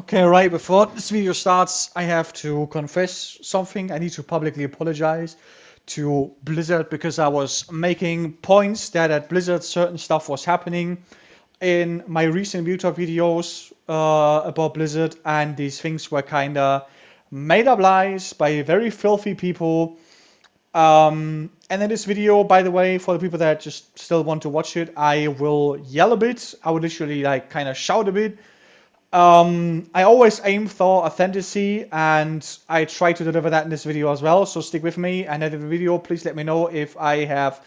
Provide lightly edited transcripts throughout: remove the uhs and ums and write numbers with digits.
Okay, right, before this video starts, I have to confess something. I need to publicly apologize to Blizzard because I was making points that at Blizzard certain stuff was happening in my recent YouTube videos about Blizzard, and these things were kinda made up lies by very filthy people. And in this video, by the way, for the people that just still want to watch it, I will yell a bit. I will literally like kind of shout a bit. I always aim for authenticity, and I try to deliver that in this video as well, so stick with me. And at the video, please let me know if I have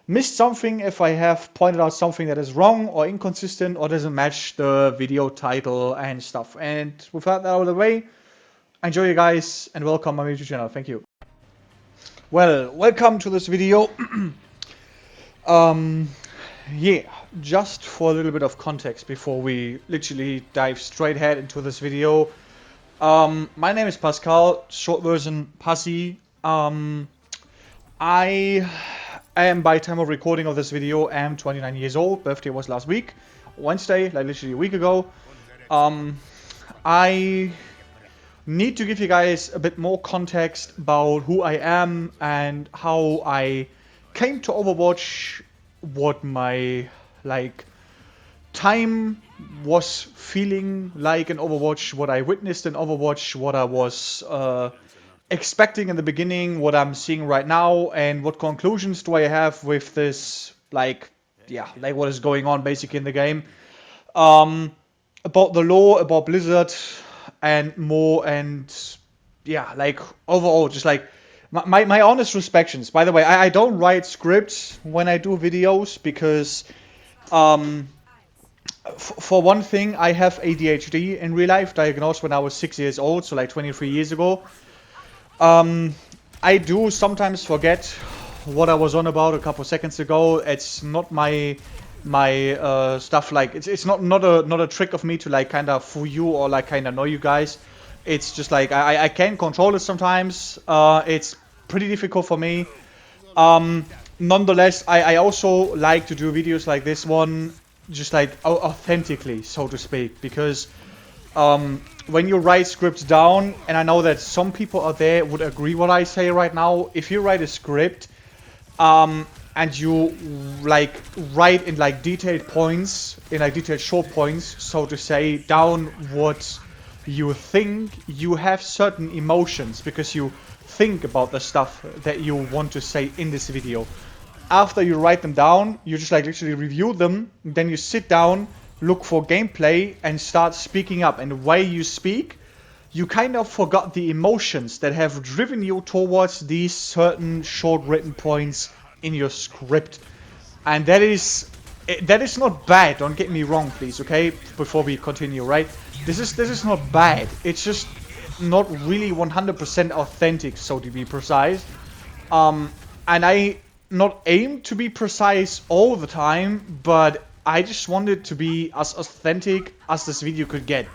missed something, if I have pointed out something that is wrong or inconsistent or doesn't match the video title and stuff. And without that out of the way, enjoy you guys and welcome my YouTube channel. Thank you. Well, welcome to this video. Yeah, just for a little bit of context before we literally dive straight head into this video. My name is Pascal, short version Passy. I am, by time of recording of this video, am 29 years old. Birthday was last week, Wednesday, like literally a week ago. I need to give you guys a bit more context about who I am and how I came to Overwatch, what my time was feeling like in Overwatch, what I witnessed in Overwatch, what I was expecting in the beginning, what I'm seeing right now, and what conclusions do I have with this, what is going on basically in the game, about the lore, about Blizzard, and more, and yeah, overall, just my honest respections. By the way, I don't write scripts when I do videos because, for one thing, I have ADHD in real life, diagnosed when I was 6 years old, so like 23 years ago. I do sometimes forget what I was on about a couple seconds ago. It's not my stuff. It's not a trick of me to kind of fool you or kind of annoy you guys. It's just I can control it sometimes. It's pretty difficult for me. Nonetheless, I also like to do videos like this one, just authentically, so to speak, because when you write scripts down, and I know that some people out there would agree what I say right now, if you write a script and you write in detailed points, in detailed short points, so to say, down what you think, you have certain emotions because you think about the stuff that you want to say in this video. After you write them down, you just literally review them, then you sit down, look for gameplay, and start speaking up. And the way you speak, you kind of forgot the emotions that have driven you towards these certain short written points in your script. And that is not bad, don't get me wrong, please, okay? Before we continue, right? This is not bad. It's just not really 100% authentic, so to be precise. And I not aim to be precise all the time, but I just wanted to be as authentic as this video could get.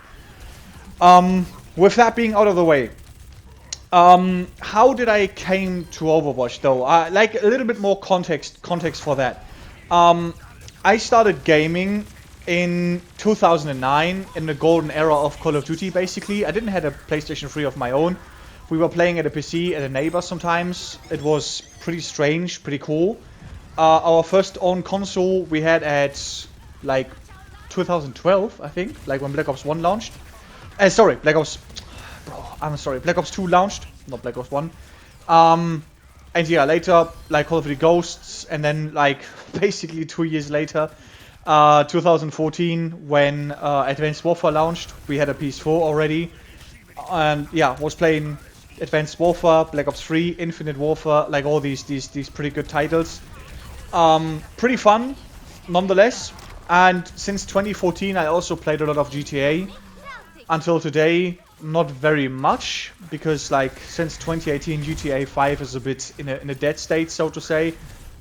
With that being out of the way, how did I came to Overwatch though? A little bit more context for that. I started gaming in 2009 in the golden era of Call of Duty. Basically, I didn't have a PlayStation 3 of my own. We were playing at a PC at a neighbor sometimes. It was pretty strange, pretty cool. Our first own console we had at 2012, I think, when Black Ops 1 launched. Black Ops 2 launched, not Black Ops 1. And yeah, later, Call of Duty Ghosts, and then, basically 2 years later, 2014, when Advanced Warfare launched, we had a PS4 already. And yeah, was playing Advanced Warfare, Black Ops 3, Infinite Warfare, all these pretty good titles. Pretty fun, nonetheless. And since 2014, I also played a lot of GTA. Until today, not very much, because since 2018, GTA 5 is a bit in a dead state, so to say.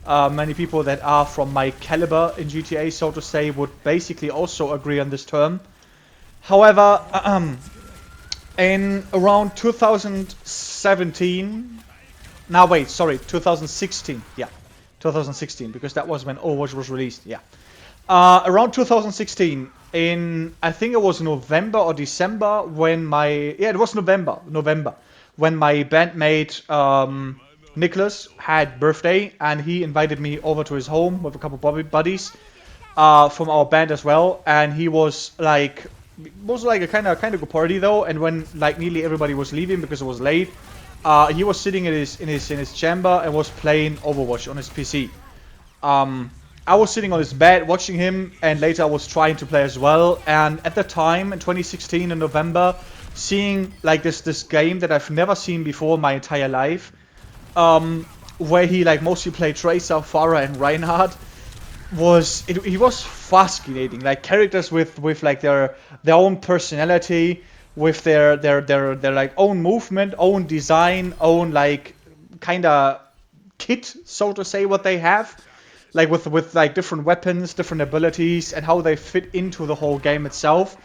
Many people that are from my caliber in GTA, so to say, would basically also agree on this term. However, in around 2017, 2016, yeah, 2016, because that was when Overwatch was released, yeah. Around 2016, in, I think it was November or December when it was November, when my bandmate Nicholas had birthday, and he invited me over to his home with a couple of buddies from our band as well, and he was like a kind of good party though. And when like nearly everybody was leaving because it was late, he was sitting in his chamber and was playing Overwatch on his PC. I was sitting on his bed watching him, and later I was trying to play as well. And at the time, in 2016 in November, seeing like this game that I've never seen before in my entire life, where he like mostly played Tracer, Pharah, and Reinhardt, he was fascinating. Like characters with like their own personality, with their like own movement, own design, own like kind of kit, so to say, what they have. Like with like different weapons, different abilities, and how they fit into the whole game itself.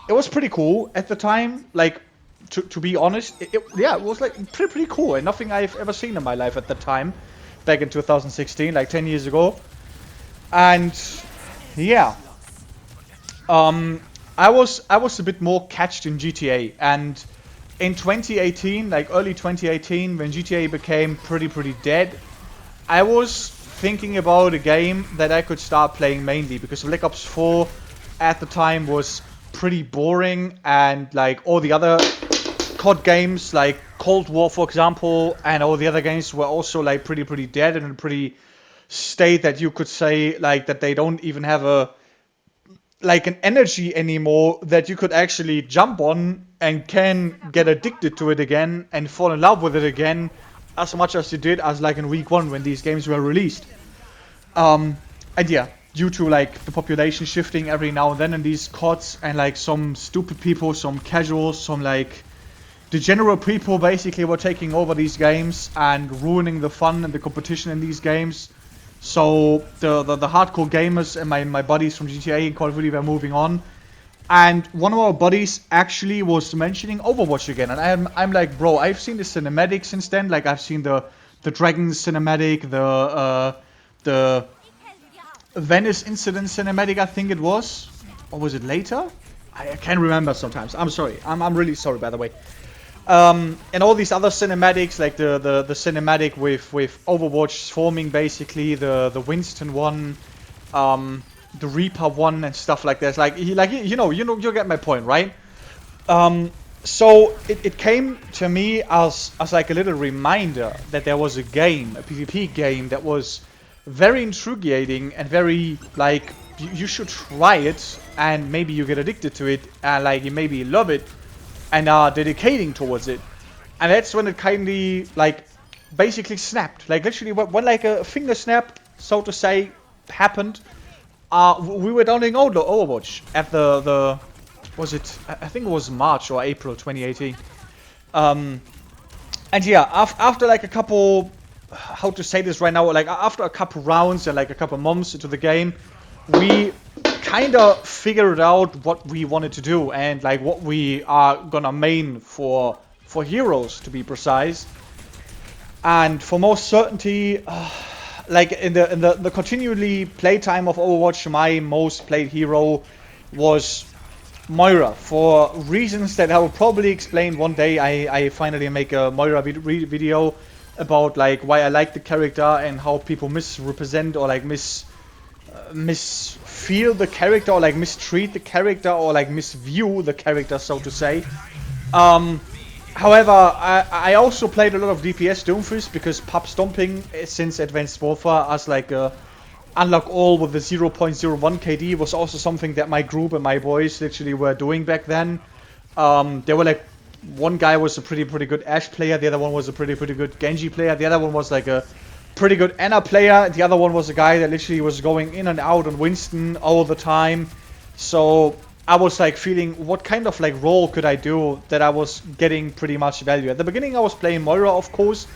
It was pretty cool at the time. Like to be honest, it was like pretty cool, and nothing I've ever seen in my life at the time, back in 2016, like 10 years ago. And yeah, I was a bit more catched in GTA, and in 2018, like early 2018, when GTA became pretty dead, I was thinking about a game that I could start playing mainly, because Black Ops 4 at the time was pretty boring, and like all the other COD games like Cold War, for example, and all the other games were also like pretty dead and in a pretty state that you could say like that they don't even have an energy anymore that you could actually jump on and can get addicted to it again and fall in love with it again, as much as you did as like in week 1 when these games were released. And yeah, due to like the population shifting every now and then in these CODs, and like some stupid people, some casuals, some like degenerate people basically were taking over these games and ruining the fun and the competition in these games. So the hardcore gamers and my buddies from GTA and Call of Duty were moving on. And one of our buddies actually was mentioning Overwatch again, and I'm like, bro, I've seen the cinematic since then. Like I've seen the Dragons cinematic, the Venice incident cinematic, I think it was, or was it later? I can't remember sometimes. I'm sorry. I'm really sorry, by the way. And all these other cinematics, like the cinematic with Overwatch forming, basically the Winston one, the Reaper one, and stuff like that. Like you get my point, right? So it came to me as like a little reminder that there was a game, a PvP game, that was very intriguing and very like you should try it, and maybe you get addicted to it, and like you maybe love it and are dedicating towards it. And that's when it kindly like basically snapped. Like literally when like a finger snap, so to say, happened. We were downloading Overwatch at the was it, I think it was March or April 2018. And yeah, after like a couple, how to say this right now, like after a couple rounds and like a couple months into the game, we kind of figured out what we wanted to do and like what we are gonna main for heroes, to be precise. And for most certainty, like in the continually playtime of Overwatch, my most played hero was Moira, for reasons that I will probably explain one day. I finally make a Moira video about like why I like the character and how people misrepresent or like misfeel the character, or like mistreat the character, or like misview the character, so to say. However, I also played a lot of DPS Doomfist, because pub stomping since Advanced Warfare as like a unlock all with the 0.01 KD was also something that my group and my boys literally were doing back then. There were like, one guy was a pretty good Ashe player, the other one was a pretty good Genji player, the other one was like a pretty good Ana player, the other one was a guy that literally was going in and out on Winston all the time. So I was like feeling, what kind of like role could I do that I was getting pretty much value. At the beginning I was playing Moira, of course,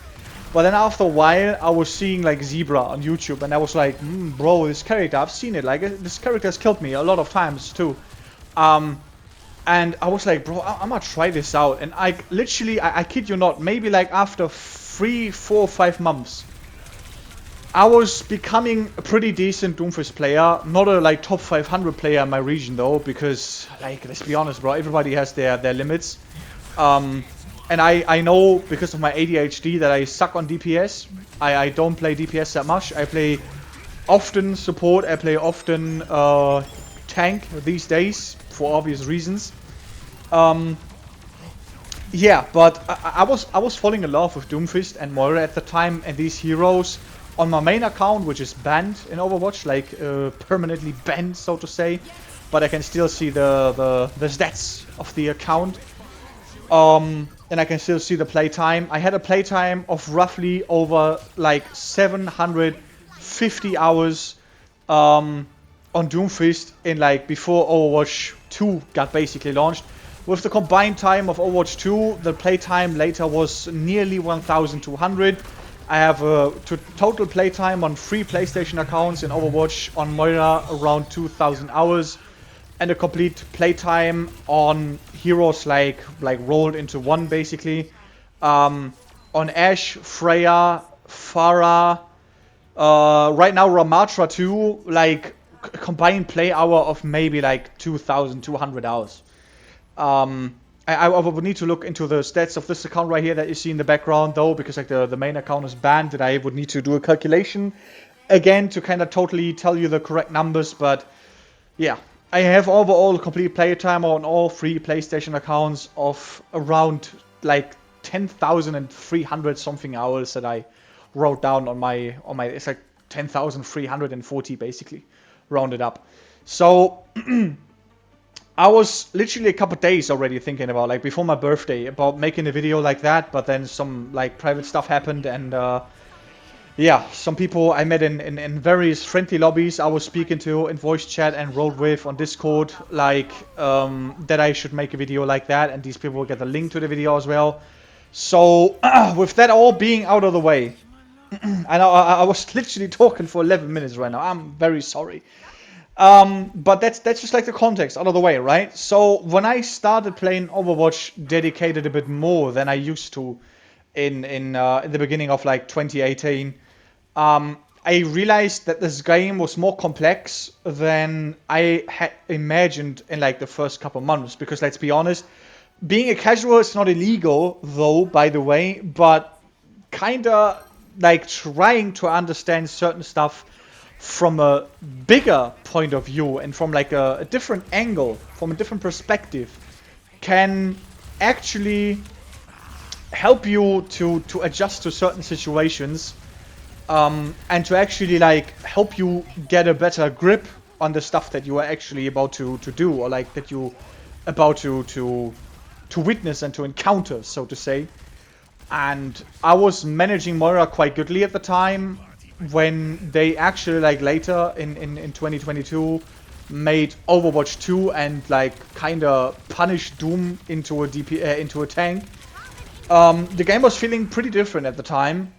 but then after a while I was seeing like Zebra on YouTube, and I was like, bro, this character, I've seen it, like this character has killed me a lot of times too. And I was like, bro, I'm gonna try this out. And I literally, I kid you not, maybe like after 3, 4, 5 months, I was becoming a pretty decent Doomfist player, not a like top 500 player in my region though, because like let's be honest, bro, everybody has their limits. And I know because of my ADHD that I suck on DPS. I don't play DPS that much. I play often support. I play often tank these days for obvious reasons. Yeah, but I was falling in love with Doomfist and Moira at the time, and these heroes on my main account, which is banned in Overwatch, like permanently banned, so to say. But I can still see the stats of the account. And I can still see the playtime. I had a playtime of roughly over like 750 hours on Doomfist in like before Overwatch 2 got basically launched. With the combined time of Overwatch 2, the playtime later was nearly 1,200. I have a total playtime on 3 PlayStation accounts in Overwatch on Moira around 2,000 hours. And a complete playtime on heroes like rolled into one basically. On Ashe, Freya, Pharah, right now Ramatra too, like combined play hour of maybe like 2,200 hours. I would need to look into the stats of this account right here that you see in the background though, because like the main account is banned, that I would need to do a calculation again to kind of totally tell you the correct numbers, but yeah. I have overall complete playtime on all 3 PlayStation accounts of around like 10,300 something hours that I wrote down on my it's like 10,340 basically, rounded up. So I was literally a couple days already thinking about, like before my birthday, about making a video like that, but then some like private stuff happened, and yeah, some people I met in various friendly lobbies I was speaking to in voice chat and rolled with on Discord, like that I should make a video like that, and these people will get a link to the video as well. So with that all being out of the way, and I was literally talking for 11 minutes right now. I'm very sorry. But that's just like the context out of the way, right? So when I started playing Overwatch dedicated a bit more than I used to in the beginning of like 2018, I realized that this game was more complex than I had imagined in like the first couple months. Because let's be honest, being a casual is not illegal though, by the way, but kinda like trying to understand certain stuff from a bigger point of view and from like a different angle, from a different perspective, can actually help you to adjust to certain situations, and to actually like help you get a better grip on the stuff that you are actually about to do, or like that you about to witness and to encounter, so to say. And I was managing Moira quite goodly at the time, when they actually like later in 2022 made Overwatch 2 and like kinda punished Doom into a into a tank. The game was feeling pretty different at the time.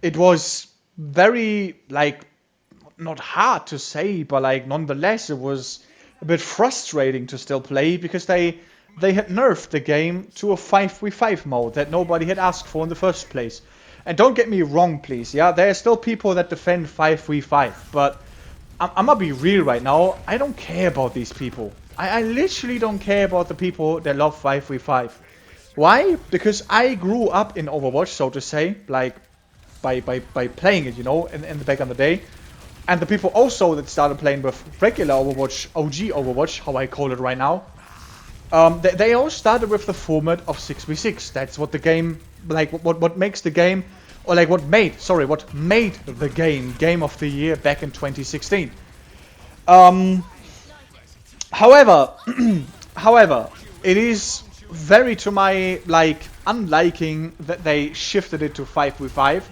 It was very like not hard to say, but like nonetheless it was a bit frustrating to still play, because they had nerfed the game to a 5v5 mode that nobody had asked for in the first place. And don't get me wrong, please, yeah? There are still people that defend 5v5, but I'm gonna be real right now. I don't care about these people. I literally don't care about the people that love 5v5. Why? Because I grew up in Overwatch, so to say, like, by playing it, you know, in the back in the day. And the people also that started playing with regular Overwatch, OG Overwatch, how I call it right now, they all started with the format of 6v6. That's what the game, like, what makes the game, or like what made the game of the year back in 2016. However, it is very to my like unliking that they shifted it to 5v5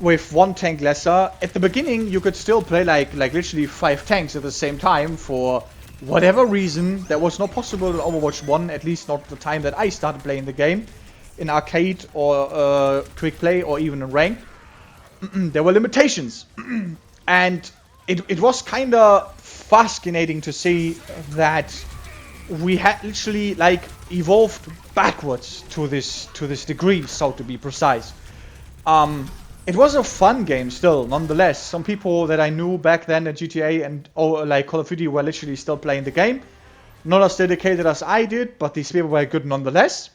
with one tank lesser. At the beginning, you could still play like literally 5 tanks at the same time for whatever reason. That was not possible in Overwatch 1, at least not the time that I started playing the game in arcade or quick play or even in rank. There were limitations, and it was kind of fascinating to see that we had literally like evolved backwards to this degree, so to be precise. it was a fun game still, nonetheless. Some people that I knew back then at GTA and like Call of Duty were literally still playing the game. Not as dedicated as I did, but these people were good nonetheless.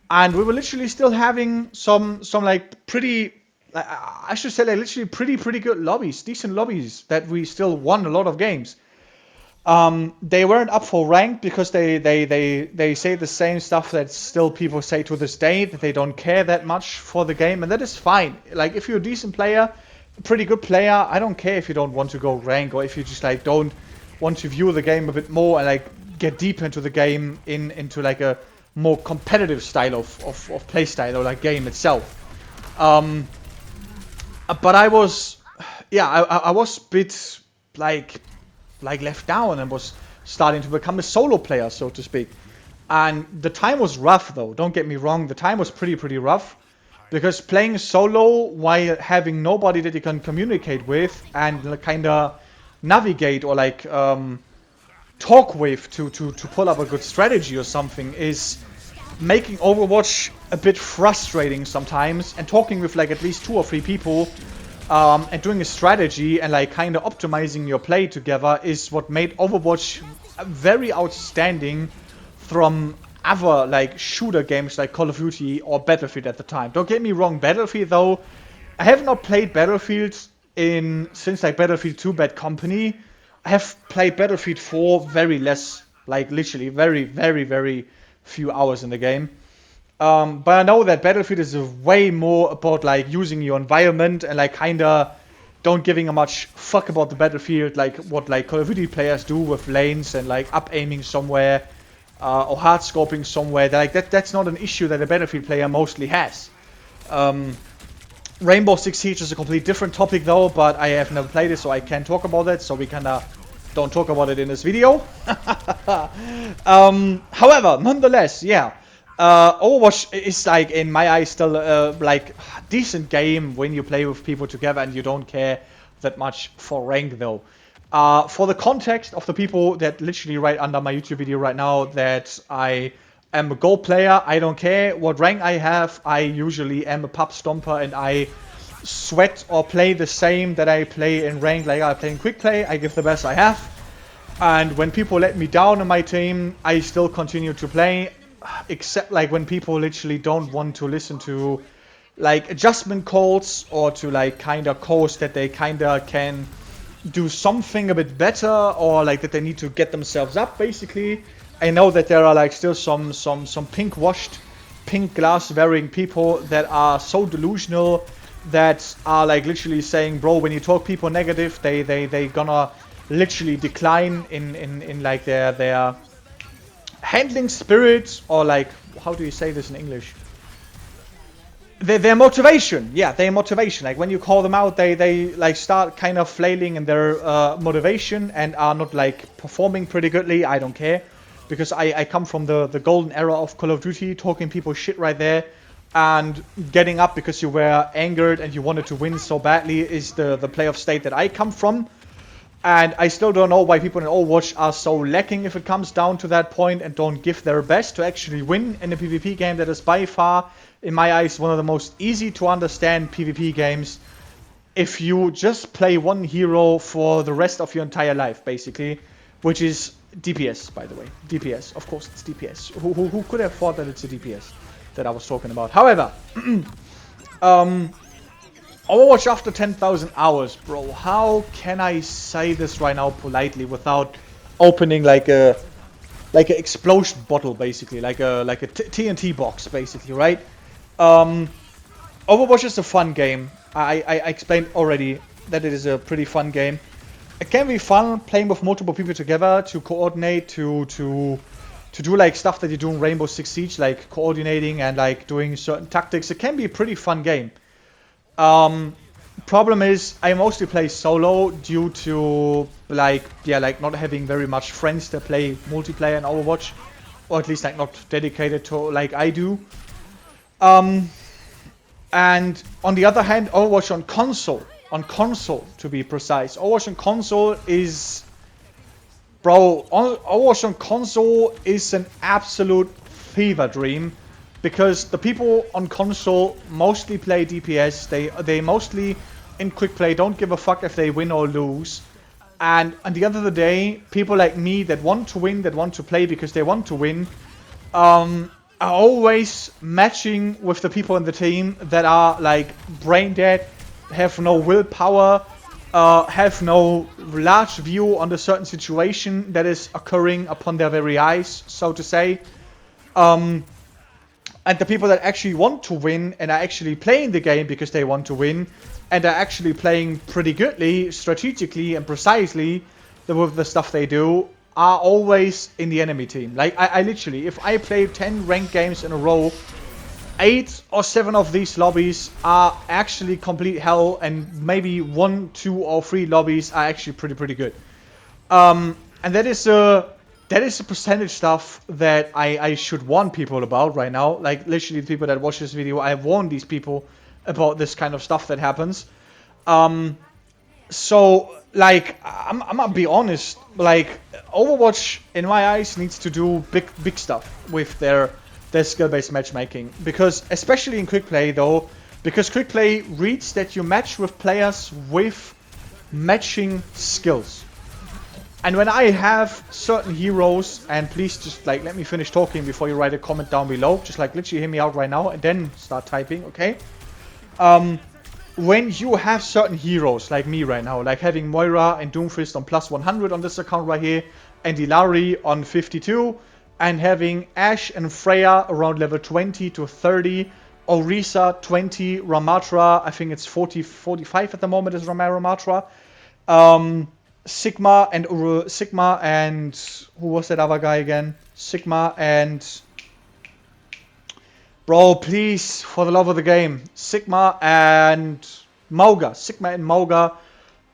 And we were literally still having some like pretty, I should say like literally pretty good lobbies, decent lobbies that we still won a lot of games. They weren't up for rank because they say the same stuff that still people say to this day, that they don't care that much for the game, and that is fine. Like if you're a decent player, a pretty good player, I don't care if you don't want to go rank or if you just like don't want to view the game a bit more and like get deep into the game into like a more competitive style of play style or like game itself. But I was, yeah, I was a bit like left down and was starting to become a solo player, so to speak. And the time was rough though, don't get me wrong, the time was pretty rough. Because playing solo while having nobody that you can communicate with and kinda navigate or like talk with to pull up a good strategy or something is making Overwatch a bit frustrating sometimes, and talking with like at least 2 or 3 people and doing a strategy and like kind of optimizing your play together is what made Overwatch very outstanding from other like shooter games like Call of Duty or Battlefield at the time. Don't get me wrong, Battlefield though, I have not played Battlefield since like Battlefield 2 Bad Company. I have played Battlefield 4 very less, like literally very few hours in the game. But I know that Battlefield is way more about like using your environment and like kinda don't giving a much fuck about the battlefield, like what like Call of Duty players do with lanes and like up aiming somewhere or hard scoping somewhere. That's not an issue that a Battlefield player mostly has. Rainbow Six Siege is a completely different topic though, but I have never played it, so I can't talk about it. So we kinda don't talk about it in this video. However, nonetheless, yeah. Overwatch is like in my eyes still like decent game when you play with people together and you don't care that much for rank though. For the context of the people that literally write under my YouTube video right now that I am a gold player, I don't care what rank I have. I usually am a pub stomper and I sweat or play the same that I play in rank. Like I play in quick play, I give the best I have. And when people let me down in my team, I still continue to play. Except like when people literally don't want to listen to like adjustment calls or to like kinda calls that they kinda can do something a bit better or like that they need to get themselves up basically. I know that there are like still some pink washed, pink glass wearing people that are so delusional that are like literally saying, bro, when you talk people negative, they gonna literally decline in like their handling spirit, or like, how do you say this in English? Their motivation, yeah, their motivation. Like when you call them out, they like start kind of flailing in their motivation and are not like performing pretty goodly. I don't care, because I come from the golden era of Call of Duty, talking people shit right there, and getting up because you were angered and you wanted to win so badly is the playoff state that I come from. And I still don't know why people in Overwatch are so lacking if it comes down to that point and don't give their best to actually win in a PvP game that is by far, in my eyes, one of the most easy to understand PvP games. If you just play one hero for the rest of your entire life, basically, which is DPS, by the way. DPS, of course it's DPS. Who could have thought that it's a DPS that I was talking about? However, Overwatch after 10,000 hours, bro. How can I say this right now politely without opening like a explosion bottle, basically, like a TNT box, basically, right? Overwatch is a fun game. I explained already that it is a pretty fun game. It can be fun playing with multiple people together to coordinate, to do like stuff that you do in Rainbow Six Siege, like coordinating and like doing certain tactics. It can be a pretty fun game. Problem is I mostly play solo due to like not having very much friends that play multiplayer in Overwatch, or at least like not dedicated to like I do. And on the other hand, Overwatch on console to be precise, Overwatch on console is, bro, Overwatch on console is an absolute fever dream. because the people on console mostly play DPS. They mostly in quick play don't give a fuck if they win or lose. And at the end of the day, people like me that want to win, that want to play because they want to win, are always matching with the people in the team that are like brain dead, have no willpower, have no large view on the certain situation that is occurring upon their very eyes, so to say. And the people that actually want to win and are actually playing the game because they want to win and are actually playing pretty goodly, strategically and precisely with the stuff they do, are always in the enemy team. Like, I literally, if I play 10 ranked games in a row, 8 or 7 of these lobbies are actually complete hell, and maybe 1, 2 or 3 lobbies are actually pretty good. And that is a percentage stuff that I should warn people about right now. Like, literally the people that watch this video, I have warned these people about this kind of stuff that happens. So, like, I'm gonna be honest, like, Overwatch, in my eyes, needs to do big stuff with their skill-based matchmaking. Because, especially in quick play, though, because quick play reads that you match with players with matching skills. And when I have certain heroes, and please just, like, let me finish talking before you write a comment down below. Just, like, literally hear me out right now, and then start typing, okay? When you have certain heroes, like me right now, like having Moira and Doomfist on plus 100 on this account right here, and Ilari on 52, and having Ashe and Freya around level 20 to 30, Orisa 20, Ramatra, I think it's 45 at the moment is Ramatra, Sigma and who was that other guy again? Sigma and... Bro, please, for the love of the game. Sigma and Mauga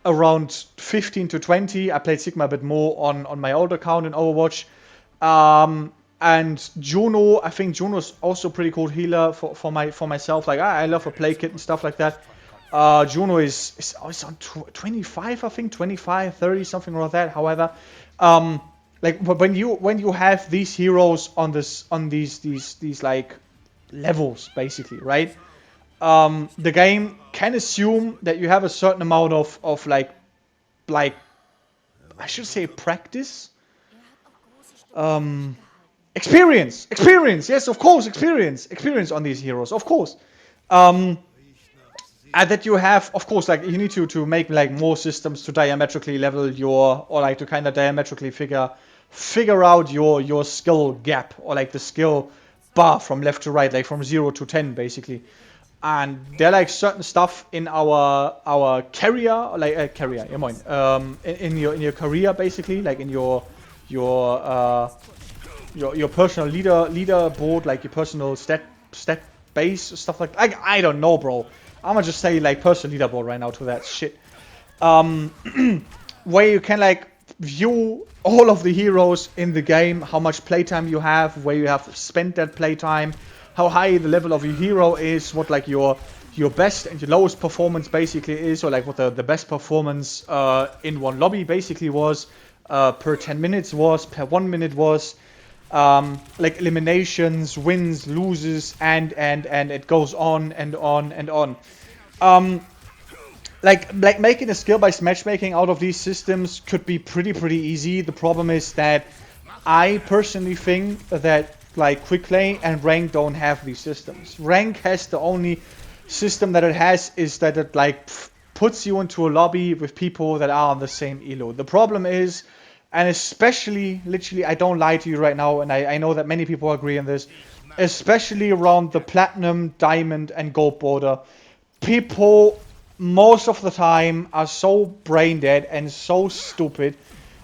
around 15 to 20. I played Sigma a bit more on my old account in Overwatch. And Juno, I think Juno's also a pretty cool healer for myself. Like, I love a play kit and stuff like that. Juno is on 25, I think, 25, 30, something like that. However, like when you have these heroes on these like levels, basically, right? The game can assume that you have a certain amount of like I should say practice, experience, yes, of course, experience on these heroes, of course. And that you have, of course, like you need to make like more systems to diametrically level your, or like to kind of diametrically figure out your skill gap, or like the skill bar from left to right, like from 0 to 10 basically. And there are like certain stuff in our career, like career, in your career basically, like in your personal leaderboard, like your personal stat base, stuff like I don't know, bro. I'm gonna just say like personal leaderboard right now to that shit. Where you can like view all of the heroes in the game, how much playtime you have, where you have spent that playtime, how high the level of your hero is, what like your best and your lowest performance basically is, or like what the best performance in one lobby basically was, per 10 minutes was, per 1 minute was, like eliminations, wins, loses, and it goes on and on and on. Like making a skill-based matchmaking out of these systems could be pretty easy. The problem is that I personally think that like quick play and rank don't have these systems. Rank has the only system that it has is that it like puts you into a lobby with people that are on the same elo. The problem is, and especially, literally, I don't lie to you right now, and I know that many people agree on this, especially around the platinum, diamond, and gold border, people most of the time are so brain dead and so stupid.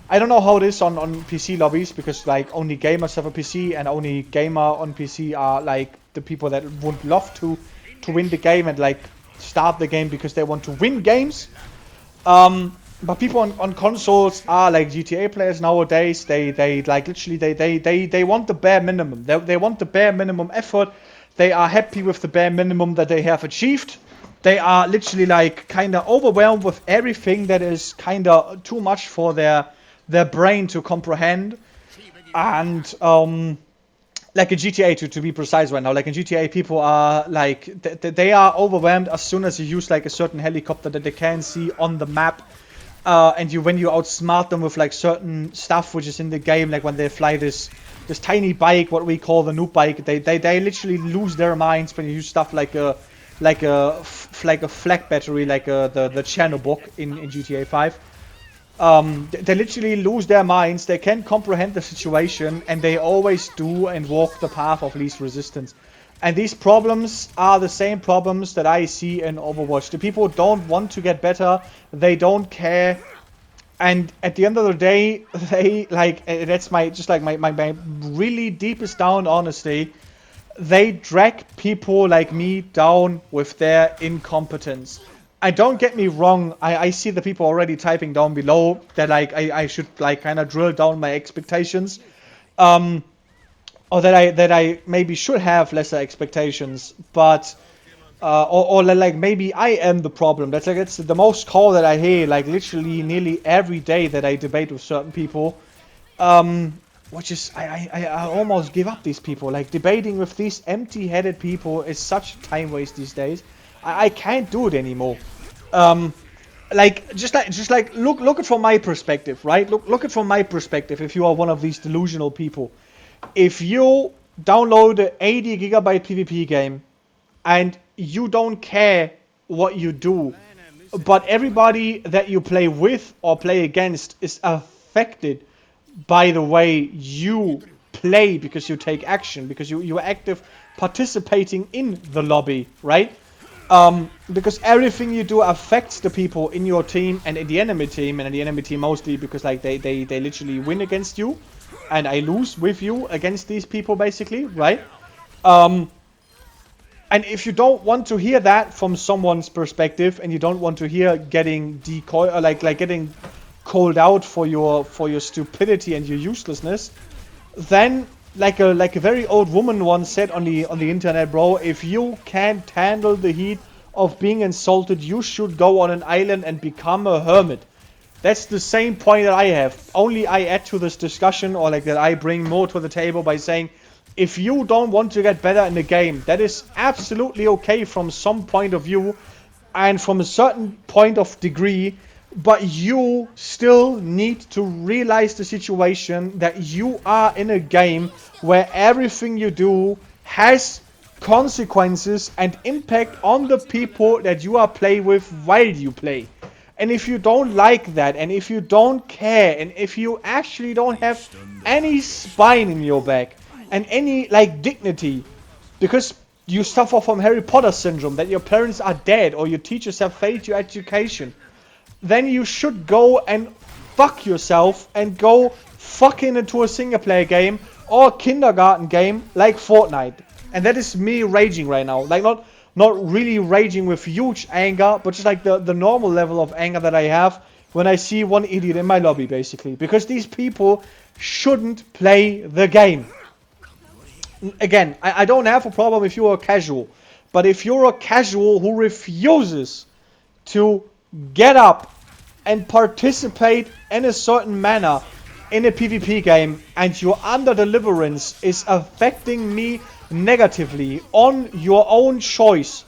I don't know how it is on PC lobbies, because like only gamers have a PC, and only gamer on PC are like the people that would love to win the game and like start the game because they want to win games. But people on consoles are like GTA players nowadays. They like literally they want the bare minimum. They want the bare minimum effort. They are happy with the bare minimum that they have achieved. They are literally like kind of overwhelmed with everything that is kind of too much for their brain to comprehend. And like in GTA to be precise right now, like in GTA, people are like they are overwhelmed as soon as you use like a certain helicopter that they can see on the map, and when you outsmart them with like certain stuff which is in the game, like when they fly this tiny bike, what we call the noob bike, they literally lose their minds when you use stuff like a flag battery, like the Chernobyl in GTA 5. They literally lose their minds. They can't comprehend the situation, and they always do and walk the path of least resistance. And these problems are the same problems that I see in Overwatch. The people don't want to get better. They don't care. And at the end of the day, they like, that's my really deepest down honesty. They drag people like me down with their incompetence. I don't get me wrong, I see the people already typing down below that like I should like kind of drill down my expectations. Or that I maybe should have lesser expectations, but or like maybe I am the problem. That's like it's the most call that I hear, like literally nearly every day that I debate with certain people. Which is I almost give up these people. Like debating with these empty-headed people is such a time waste these days. I can't do it anymore. Like just like look it from my perspective, right? Look it from my perspective. If you are one of these delusional people, if you download an 80 gigabyte PvP game and you don't care what you do, but everybody that you play with or play against is affected by the way you play because you take action, because you're active participating in the lobby, right? Because everything you do affects the people in your team and in the enemy team, and in the enemy team mostly because like they literally win against you and I lose with you against these people basically, right? And if you don't want to hear that from someone's perspective, and you don't want to hear getting decoy or like getting called out for your stupidity and your uselessness, then like a very old woman once said on the internet, bro, if you can't handle the heat of being insulted, you should go on an island and become a hermit. That's the same point that I have. Only I add to this discussion, or like that I bring more to the table by saying, if you don't want to get better in the game, that is absolutely okay from some point of view and from a certain point of degree, but you still need to realize the situation that you are in a game where everything you do has consequences and impact on the people that you are playing with while you play. And if you don't like that, and if you don't care, and if you actually don't have any spine in your back and any like dignity, because you suffer from Harry Potter syndrome, that your parents are dead or your teachers have failed your education, then you should go and fuck yourself and go fucking into a single player game or a kindergarten game like Fortnite. And that is me raging right now. Like not really raging with huge anger, but just like the normal level of anger that I have when I see one idiot in my lobby, basically. Because these people shouldn't play the game. Again, I don't have a problem if you're a casual. But if you're a casual who refuses to get up and participate in a certain manner in a PvP game, and your under-deliverance is affecting me negatively on your own choice,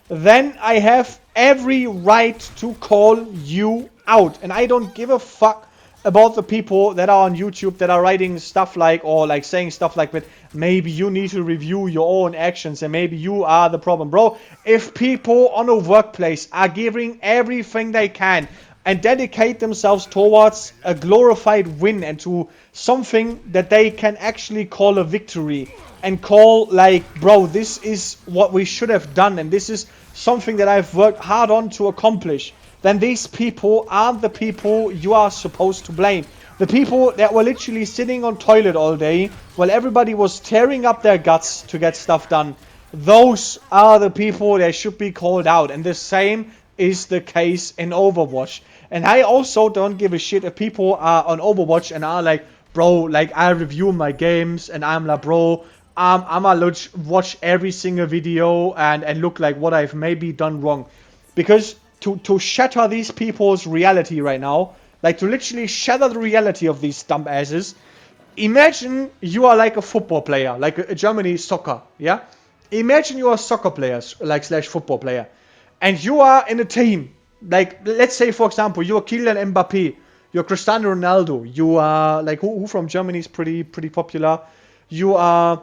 then I have every right to call you out. And I don't give a fuck about the people that are on YouTube that are writing stuff like, or like saying stuff like that, maybe you need to review your own actions and maybe you are the problem. Bro, if people on a workplace are giving everything they can and dedicate themselves towards a glorified win and to something that they can actually call a victory, and call like, bro, this is what we should have done and this is something that I've worked hard on to accomplish, then these people aren't the people you are supposed to blame. The people that were literally sitting on toilet all day while everybody was tearing up their guts to get stuff done, those are the people that should be called out. And the same is the case in Overwatch. And I also don't give a shit if people are on Overwatch and are like, bro, like I review my games and I'm like, bro, I'm gonna watch every single video and look like what I've maybe done wrong. Because to shatter these people's reality right now, like to literally shatter the reality of these dumbasses, Imagine you are like a football player, like a Germany soccer, yeah? Imagine you are a soccer player, like slash football player, and you are in a team. Like, let's say, for example, you are Kylian Mbappe, you're Cristiano Ronaldo, you are, like, who from Germany is pretty popular? You are,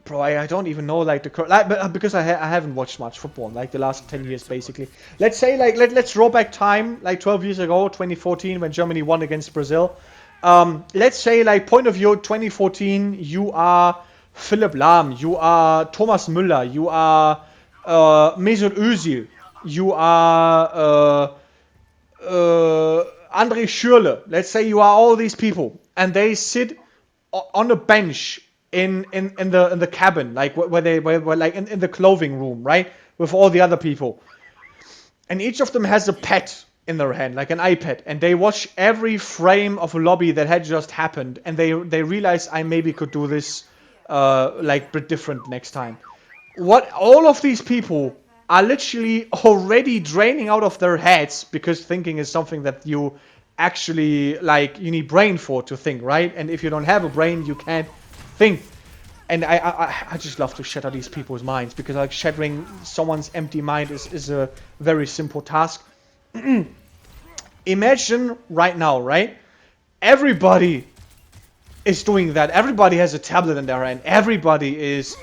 bro, I don't even know, like, because I haven't watched much football, like, the last 10 years, basically. Let's say, like, let's roll back time, like, 12 years ago, 2014, when Germany won against Brazil. Let's say, like, point of view, 2014, you are Philipp Lahm, you are Thomas Müller, you are Mesut Özil, you are André Schürrle. Let's say you are all these people, and they sit on a bench in the cabin, like where like in the clothing room, right, with all the other people, and each of them has a pet in their hand, like an iPad, and they watch every frame of a lobby that had just happened, and they realize I maybe could do this like bit different next time. What all of these people are literally already draining out of their heads, because thinking is something that you actually, like, you need brain for to think, right? And if you don't have a brain, you can't think. And I just love to shatter these people's minds, because like shattering someone's empty mind is a very simple task. Imagine right now, right? Everybody is doing that. Everybody has a tablet in their hand. Everybody is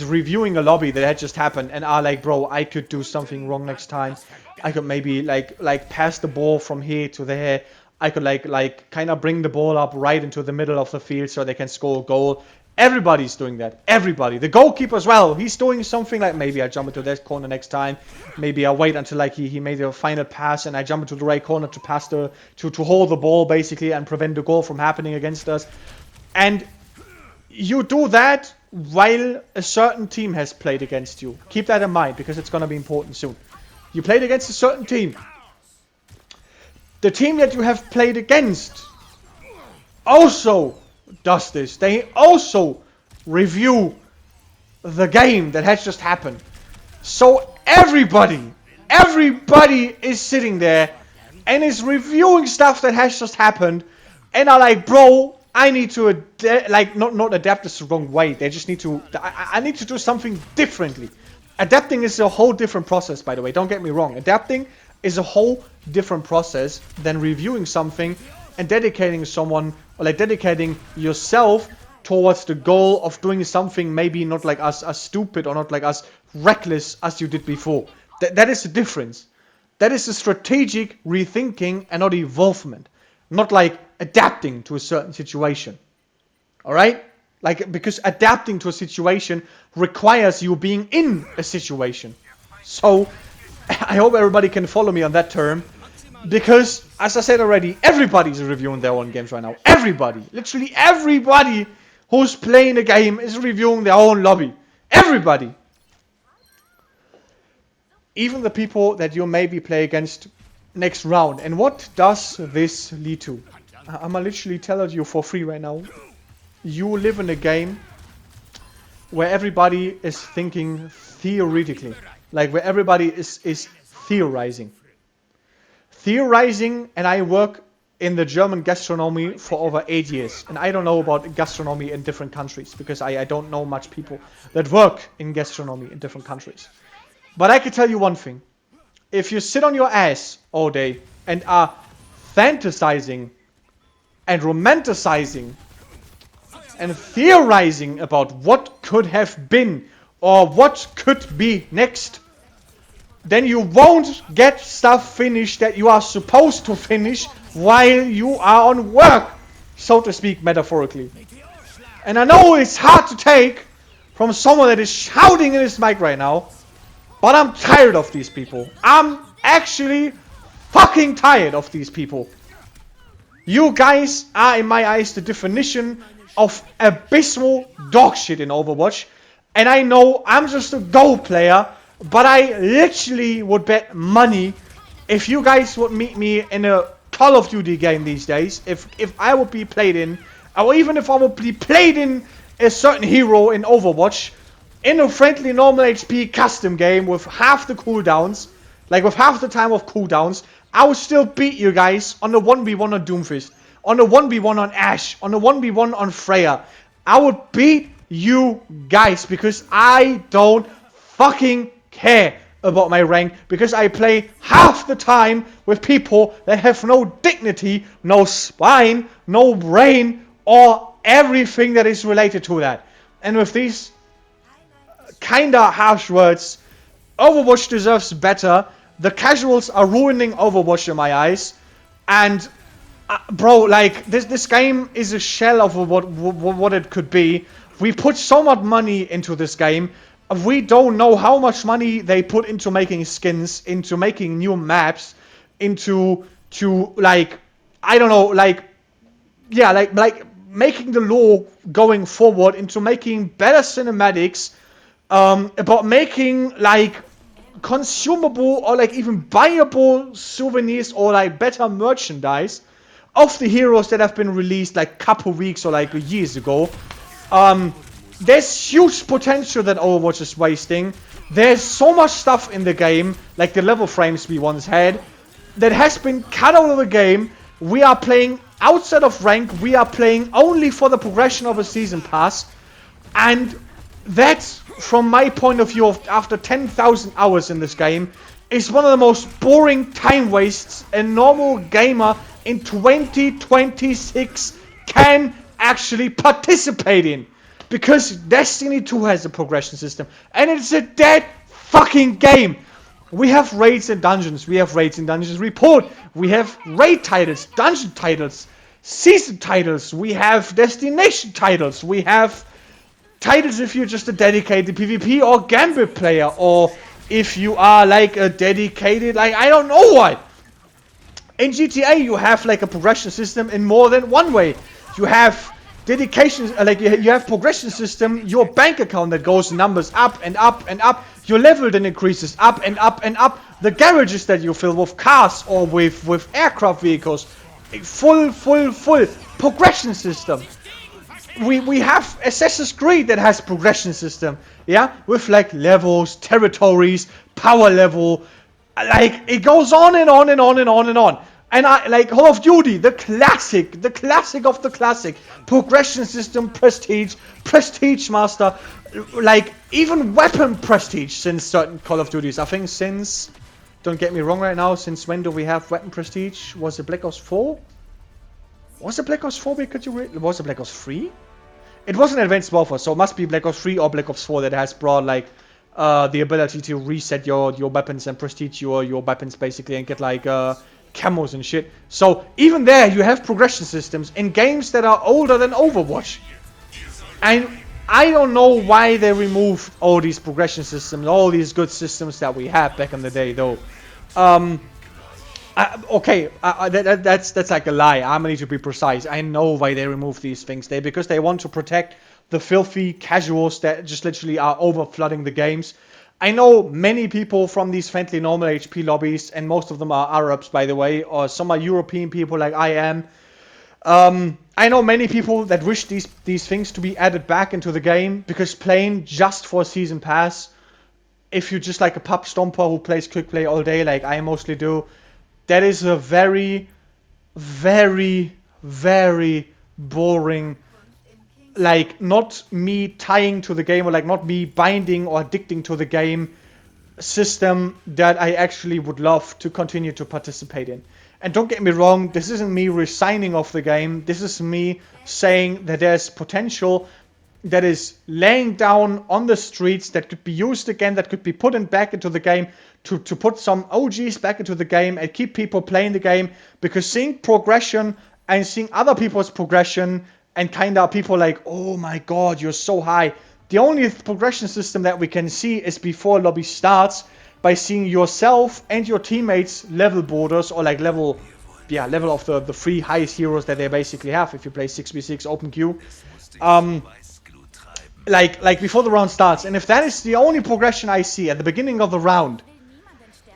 reviewing a lobby that had just happened and are like, bro, I could do something wrong next time. I could maybe like pass the ball from here to there. I could like kind of bring the ball up right into the middle of the field so they can score a goal. Everybody's doing that. Everybody. The goalkeeper as well. He's doing something like, maybe I jump into that corner next time. Maybe I wait until like he made a final pass and I jump into the right corner to pass to hold the ball basically and prevent the goal from happening against us. And you do that while a certain team has played against you. Keep that in mind, because it's going to be important soon. You played against a certain team. The team that you have played against also does this. They also review the game that has just happened. So everybody is sitting there and is reviewing stuff that has just happened and are like, bro, I need to not adapt is the wrong way. They just need to, I need to do something differently. Adapting is a whole different process, by the way. Don't get me wrong. Adapting is a whole different process than reviewing something and dedicating someone, or like dedicating yourself towards the goal of doing something maybe not like as stupid or not like as reckless as you did before. That is the difference. That is a strategic rethinking and not evolvement. Not like adapting to a certain situation. Alright? Like, because adapting to a situation requires you being in a situation. So, I hope everybody can follow me on that term. Because, as I said already, everybody's reviewing their own games right now. Everybody. Literally everybody who's playing a game is reviewing their own lobby. Everybody. Even the people that you maybe play against next round. And what does this lead to? I'm gonna literally tell it you for free right now. You live in a game where everybody is thinking theoretically. Like, where everybody is theorizing. Theorizing, and I work in the German gastronomy for over 8 years. And I don't know about gastronomy in different countries, because I don't know much people that work in gastronomy in different countries. But I can tell you one thing. If you sit on your ass all day and are fantasizing and romanticizing and theorizing about what could have been or what could be next, then you won't get stuff finished that you are supposed to finish while you are on work, so to speak, metaphorically. And I know it's hard to take from someone that is shouting in his mic right now, but I'm tired of these people. I'm actually fucking tired of these people. You guys are, in my eyes, the definition of abysmal dog shit in Overwatch. And I know I'm just a Go player, but I literally would bet money if you guys would meet me in a Call of Duty game these days, if I would be played in, or even if I would be played in a certain hero in Overwatch, in a friendly normal HP custom game with half the cooldowns, like with half the time of cooldowns, I would still beat you guys on the 1v1 on Doomfist. on a 1v1 on Ashe, on a 1v1 on Freya, I would beat you guys because I don't fucking care about my rank, because I play half the time with people that have no dignity, no spine, no brain, or everything that is related to that. And with these kinda harsh words, Overwatch deserves better. The casuals are ruining Overwatch in my eyes. And bro, like this game is a shell of what it could be. We put so much money into this game. We don't know how much money they put into making skins, into making new maps, into like, I don't know, like, yeah, like making the lore going forward, into making better cinematics, about making like consumable or like even buyable souvenirs or like better merchandise of the heroes that have been released like couple weeks or like years ago. There's huge potential that Overwatch is wasting. There's so much stuff in the game, like the level frames we once had, that has been cut out of the game. We are playing outside of rank. We are playing only for the progression of a season pass. And that, from my point of view, after 10,000 hours in this game, is one of the most boring time wastes a normal gamer in 2026 can actually participate in. Because Destiny 2 has a progression system, and it's a dead fucking game. We have raids and dungeons, we have raids and dungeons report, we have raid titles, dungeon titles, season titles, we have destination titles, we have titles if you're just a dedicated PvP or Gambit player, or if you are like a dedicated, like, I don't know what. In GTA you have like a progression system in more than one way. You have dedication, like you have progression system, your bank account that goes numbers up and up and up, your level then increases up and up and up, the garages that you fill with cars or with aircraft vehicles, full progression system. We have Assassin's Creed that has progression system, yeah, with like levels, territories, power level, like it goes on and on and on and on and on. And I like Call of Duty, the classic of the classic. Progression system, prestige master, like even weapon prestige since certain Call of Duties. I think since, don't get me wrong right now, since when do we have weapon prestige? Was it Black Ops 4? Was it Black Ops 4? Was it Black Ops 3? It wasn't Advanced Warfare, so it must be Black Ops 3 or Black Ops 4 that has brought like the ability to reset your weapons and prestige your weapons basically and get like camos and shit. So even there you have progression systems in games that are older than Overwatch. And I don't know why they removed all these progression systems, all these good systems that we had back in the day though. That's like a lie. I'm gonna need to be precise. I know why they removed these things. Because they want to protect the filthy casuals that just literally are over flooding the games. I know many people from these friendly normal HP lobbies, and most of them are Arabs, by the way, or some are European people like I am. I know many people that wish these things to be added back into the game, because playing just for a season pass, if you're just like a pub stomper who plays quick play all day, like I mostly do, that is a very, very, very boring, like, not me tying to the game, or like not me binding or addicting to the game system that I actually would love to continue to participate in. And don't get me wrong, this isn't me resigning off the game. This is me saying that there's potential that is laying down on the streets that could be used again, that could be put back into the game to put some OGs back into the game and keep people playing the game. Because seeing progression and seeing other people's progression and kind of people like, oh my god, you're so high. The only progression system that we can see is before lobby starts, by seeing yourself and your teammates level borders, or like level of the three highest heroes that they basically have if you play 6v6 open queue. Like before the round starts. And if that is the only progression I see at the beginning of the round,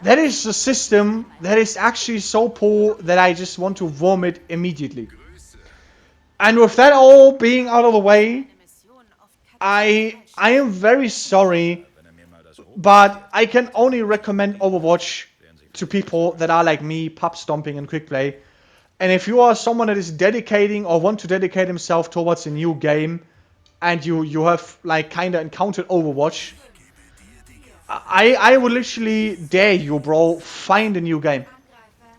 that is a system that is actually so poor that I just want to vomit immediately. And with that all being out of the way, I am very sorry, but I can only recommend Overwatch to people that are like me, pub stomping and quick play. And if you are someone that is dedicating or want to dedicate himself towards a new game, and you have like kind of encountered Overwatch, I would literally dare you, bro, find a new game.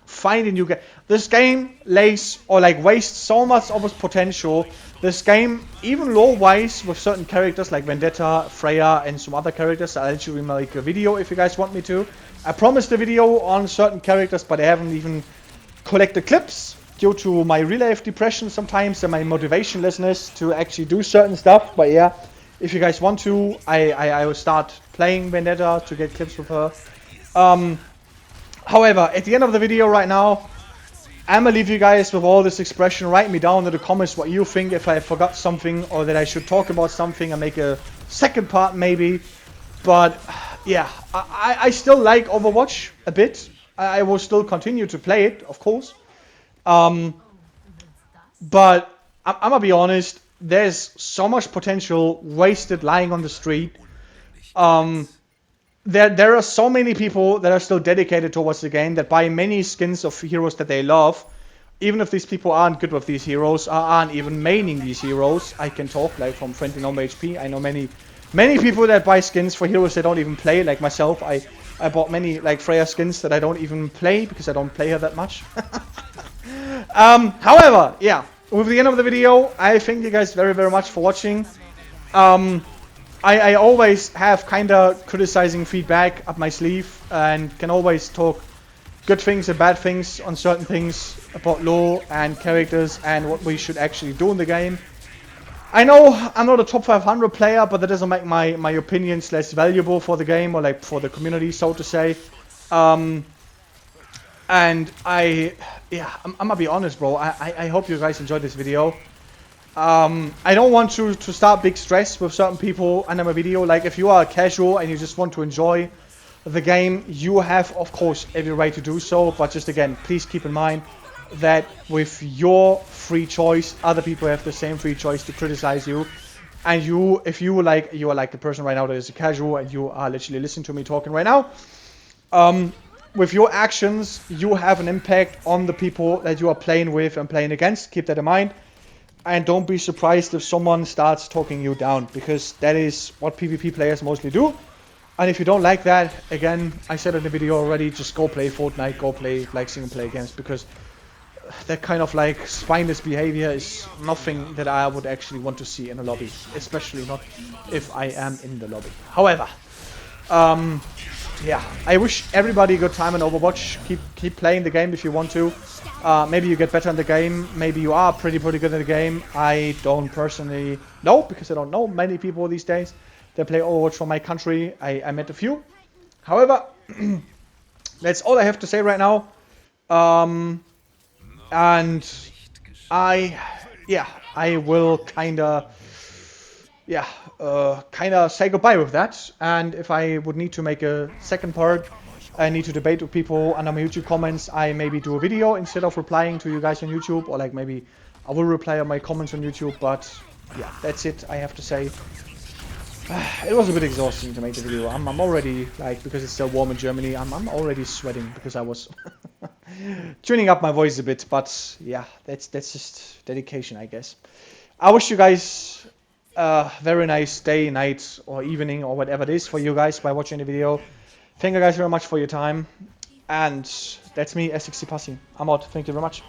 Find a new game. This game lays or like wastes so much of its potential. This game, even lore-wise, with certain characters like Vendetta, Freya, and some other characters, I'll actually make a video if you guys want me to. I promised a video on certain characters, but I haven't even collected clips due to my real life depression sometimes and my motivationlessness to actually do certain stuff. But yeah, if you guys want to, I will start playing Vendetta to get clips with her. However, at the end of the video right now, I'm gonna leave you guys with all this expression. Write me down in the comments what you think, if I forgot something or that I should talk about something and make a second part maybe. But yeah, I still like Overwatch a bit. I will still continue to play it, of course. But I'm gonna be honest, there's so much potential wasted lying on the street. There are so many people that are still dedicated towards the game, that buy many skins of heroes that they love. Even if these people aren't good with these heroes, or aren't even maining these heroes, I can talk like from 20 number HP. I know many people that buy skins for heroes they don't even play, like myself. I bought many like Freya skins that I don't even play because I don't play her that much. However, yeah, with the end of the video, I thank you guys very, very much for watching. I always have kinda criticizing feedback up my sleeve and can always talk good things and bad things on certain things about lore and characters and what we should actually do in the game. I know I'm not a top 500 player, but that doesn't make my opinions less valuable for the game or like for the community, so to say. And I'm gonna be honest, bro. I hope you guys enjoyed this video. I don't want to start big stress with certain people under my video. Like, if you are casual and you just want to enjoy the game, you have, of course, every right to do so. But just again, please keep in mind that with your free choice, other people have the same free choice to criticize you. And if you are like the person right now that is a casual and you are literally listening to me talking right now, with your actions, you have an impact on the people that you are playing with and playing against. Keep that in mind. And don't be surprised if someone starts talking you down, because that is what PvP players mostly do. And if you don't like that, again, I said in the video already, just go play Fortnite, go play like single player games, because that kind of like spineless behavior is nothing that I would actually want to see in a lobby, especially not if I am in the lobby. However, yeah, I wish everybody a good time in Overwatch. Keep playing the game if you want to. Maybe you get better in the game. Maybe you are pretty good in the game. I don't personally know, because I don't know many people these days that play Overwatch from my country. I met a few. However, that's all I have to say right now. And I will kinda say goodbye with that. And if I would need to make a second part, I need to debate with people under my YouTube comments, I maybe do a video instead of replying to you guys on YouTube, or like maybe I will reply on my comments on YouTube. But yeah, that's it, I have to say. It was a bit exhausting to make the video. I'm already, like, because it's still warm in Germany, I'm already sweating because I was tuning up my voice a bit. But yeah, that's just dedication, I guess. I wish you guys a very nice day, night, or evening, or whatever it is for you guys by watching the video. Thank you guys very much for your time. And that's me, S60 Passy. I'm out. Thank you very much.